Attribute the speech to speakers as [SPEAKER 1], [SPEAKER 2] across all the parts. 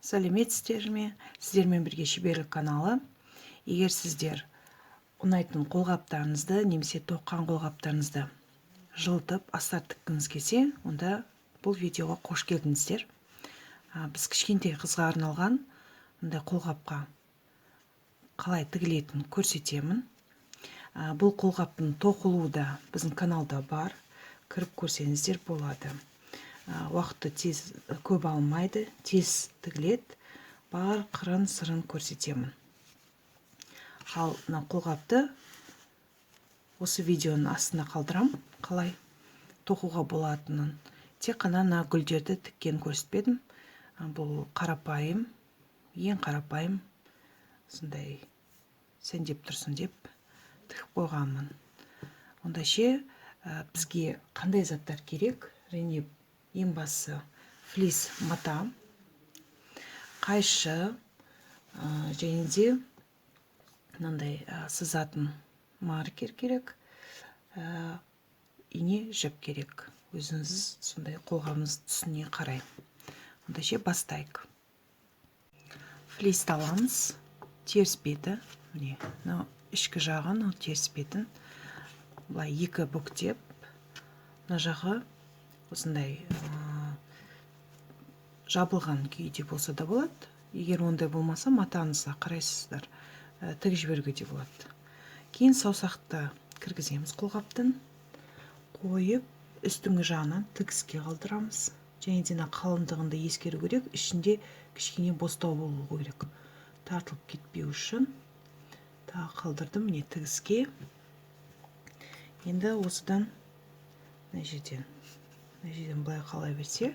[SPEAKER 1] Сәлеметсіздер ме? Сіздермен бірге шеберлік каналы. Егер сіздер ұнайтын қолғаптарыңызды немесе тоққан қолғаптарыңызды жылытып астар тіккіңіз келсе, онда бұл видеоға қош келдіңіздер. Біз кішкентай қызға арналған ондай қолғапқа қалай тігілетінін көрсетемін. Бұл қолғаптың тоқылуы да біздің каналда бар. Кіріп көрсеңіздер болады. Уақытты көп алмайды, тез тігіледі. Бар қырын сырын көрсетемін. Ал мына қолғапты осы видеоның астына қалдырам, қалай тоқуға болатынын. Тек қана мына гүлдерді тіккен көрсетпедім. Бұл қарапайым, ең қарапайым, сондай сәндеп тұрсын деп тігіп қойғанмын. Онда ше бізге қандай заттар керек? Және ең басы флис мата, қайшы, және де мынандай сызатын маркер керек, ине жіп керек. Өзіңіз сондай қолғабыңыз түсіне қарай. Онда ше бастайық. Флисті аламыз, теріс беті, міне, ішкі жағын, теріс бетін былай екі бүктеп, мына жағы осындай жабылған күйде болса да болады. Егер ондай болмаса, матаңызға қарайсыздар, тігіп жіберуге де болады. Кейін саусақты кіргіземіз қолғаптың, қойып, үстіңгі жағынан тігіске қалдырамыз. Және де қалыңдығында ескеру керек, ішінде кішкене бостау болу керек. Тартылып кетпеу үшін тағы қалдырдым, міне тігіске. Енді осыдан мына жерден былай қалай берсе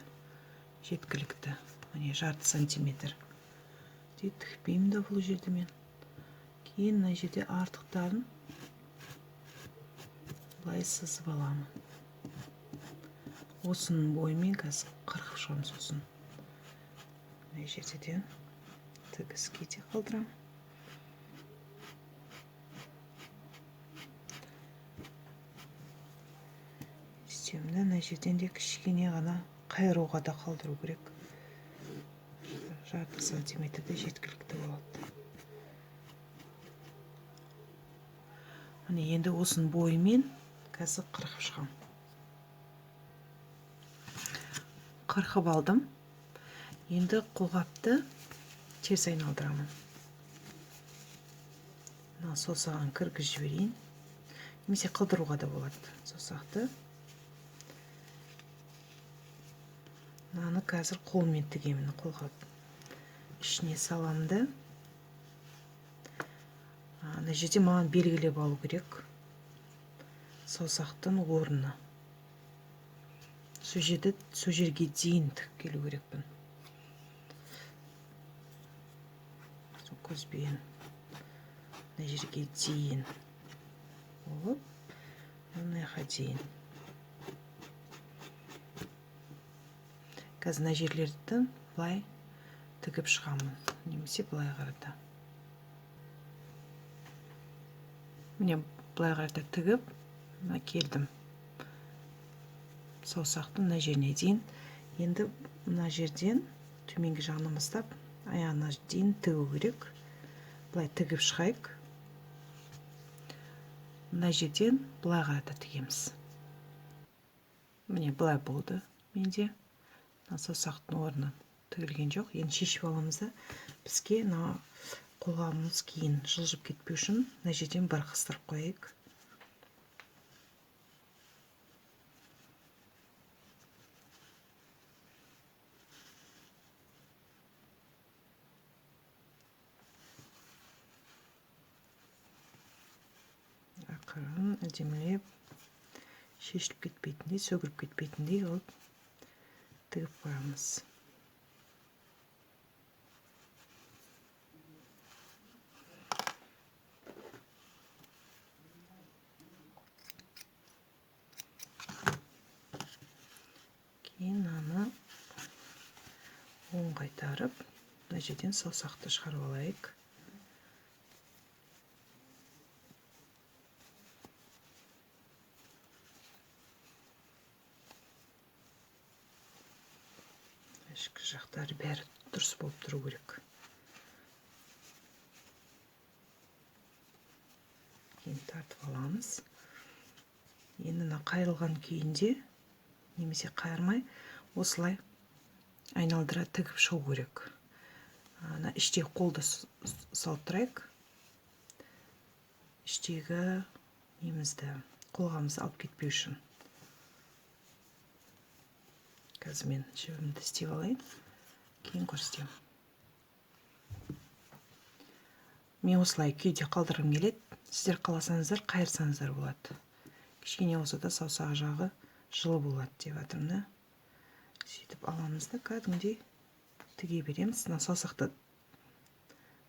[SPEAKER 1] жеткілікті. Міне жарты сантиметр. Тікпеймін да бұл жерде мен. Кейін мына жерде артықтарын былай сызып аламын. Осының бойымен қазір қырқып шығамыз осын. Мына жерден тігіске де қалдырам. Үстемді мына жерден де кішкене ғана қайыруға да қалдыру керек. Жарты сантиметрде жеткілікті болады. Енді осының бойымен қазір қырқып шығам. Қырқып алдым. Енді қолғапты теріс айналдырамын. Саусағын кіргізіп жіберейін. Немесе қылдыруға да болады саусақты. Мынаны қазір қолмен тігемін, қолғап. Ішіне саламды. Мына жерде маған белгілеп алу керек саусақтың орны. Сол жерге дейін тігіп келу керекпін. Көзбен мына жерге дейін болып, мынаға дейін. Қазір мына жерлерді былай тігіп шығамын, немесе былай қарата. Міне былай қарата тігіп, келдім. Саусақтың мына жеріне дейін. Енді мына жерден төменгі жағынан бастап, аяғына дейін тігу керек. Былай тігіп шығайық. Мына жерден былай қарата тігеміз. Міне былай болды менде. Саусақтың орны тігілген жоқ. Енді шешіп аламыз да, бізге қолғабымыз кейін жылжып кетпеу үшін мына жерден бір қыстырып қойайық. Ақырын әдемілеп, шешіліп кетпейтіндей, сөгіліп кетпейтіндей қылып тігіп қоямыз. Кейін аны оң қайтарып, мына жерден саусақты шығарып алайық. ішкі жақтары бәрі дұрыс болып тұру керек. Кейін тартып аламыз. Енді мына қайырылған күйінде, немесе қайырмай, осылай айналдыра тігіп шығу керек. Ана іштегі қолды салып тұрайық. Іштегі немізді, қолғамызды алып кетпеу үшін. Қазір мен жібімді істеп алайын, кейін көрсетемін. Мен осылай күйде қалдырғым келеді. Сіздер қаласаңыздар, қайырсаңыздар болады. Кішкене болса да саусақ жағы жылы болады деп жатырмын да. Сөйтіп аламыз да кәдімгідей тіге береміз. Мына саусақты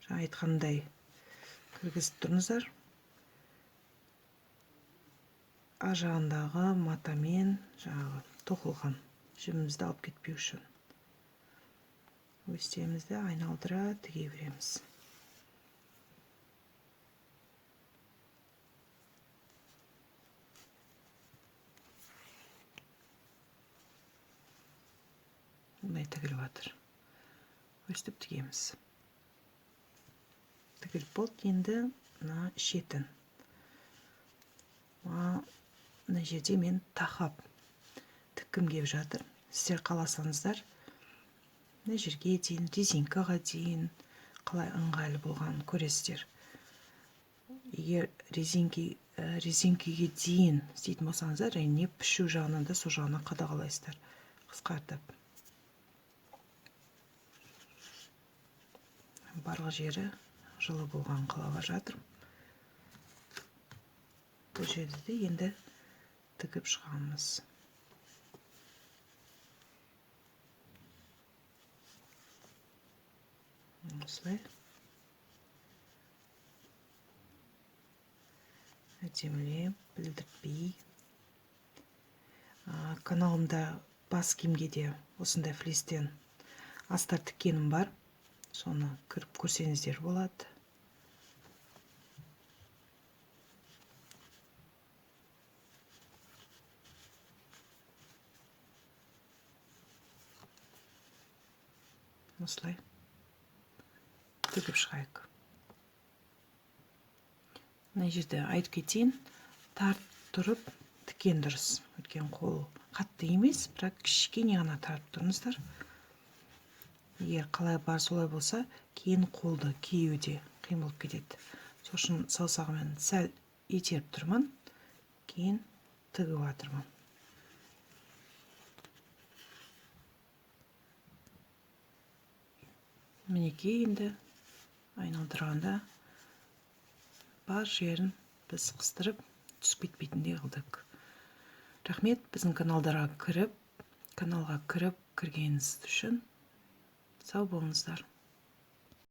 [SPEAKER 1] жаңа айтқандай кіргізіп тұрыңыздар. Ар жағындағы матамен жаңағы тоқылған жібімізді алып кетпеу үшін өстемізді айналдыра тіге береміз. Бұндай тігіліп жатыр. Өстіп тігеміз. Тігіліп болды. Енді мына шетін. Мына жерде мен тақап тіккім келіп жатыр. Сіздер қаласаңыздар, мына жерге дейін, резинкаға дейін қалай ыңғайлы болғанын көресіздер. Егер резинкеге дейін істейтін болсаңыздар, әрине пішу жағынан да сол жағынан қадағалайсыздар, қысқартып. Барлық жері жылы болған қалаға жатыр. Бұл жерді де енді тігіп шығамыз. Осылай әдемілеп, білдіртпей. Каналымда бас киімге де осындай флистен астар тіккенім бар. Соны кіріп көрсеңіздер болады. Осылай тігіп шығайық. Мына жерде айтып кетейін, тартып тұрып тіккен дұрыс. Өткен қол қатты емес, бірақ кішкене ғана тартып тұрыңыздар. Егер қалай бар солай болса, кейін қолды киюде қиын болып кетеді. Сол үшін саусағымен сәл итеріп тұрмын, кейін тігіп жатырмын. Мінекей енді айналдырғанда бар жерін біз қыстырып түсіп кетпейтіндей қылдық. Рахмет, біздің каналға кіргеніңіз үшін. Сау болыңыздар.